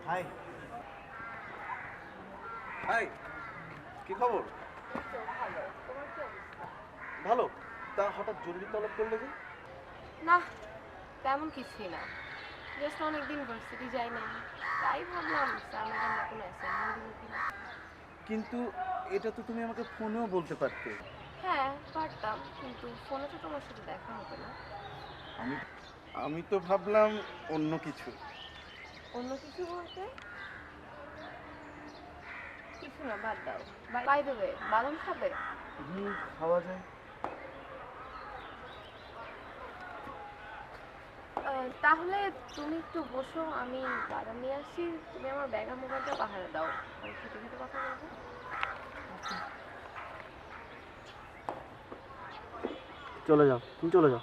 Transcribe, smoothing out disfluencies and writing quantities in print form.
High high, কি খবর? ভালো, তোমার কি অবস্থা? ভালো। তা হঠাৎ জরুরি তলব করলে যে? না, তেমন কিছুই না। জাস্ট অনেকদিন ভার্সিটি যাই না, তাই ভাবলাম স্যার ম্যাডামরা কোনো অ্যাসাইনমেন্ট দিব কিনা। কিন্তু এটা তো তুমি আমাকে ফোনেও বলতে পারতে। হ্যাঁ পারতাম, কিন্তু ফোনে তো তোমার সাথে দেখা হবে না। আমি আমি তো ভাবলাম অন্য কিছু। অন্য কিছু বলতে? কিছু না, বাদ দাও। বাই দ্য ওয়ে, বাদাম খাবে? খাওয়া যায়। তাহলে তুমি একটু বসো, আমি বাদাম নিয়ে আসি। তুমি আমার ব্যাগ আর মোবাইলটা পাহারা দাও, আমি খেতে খেতে কথা বলবো। চলে যাও, তুমি চলে যাও।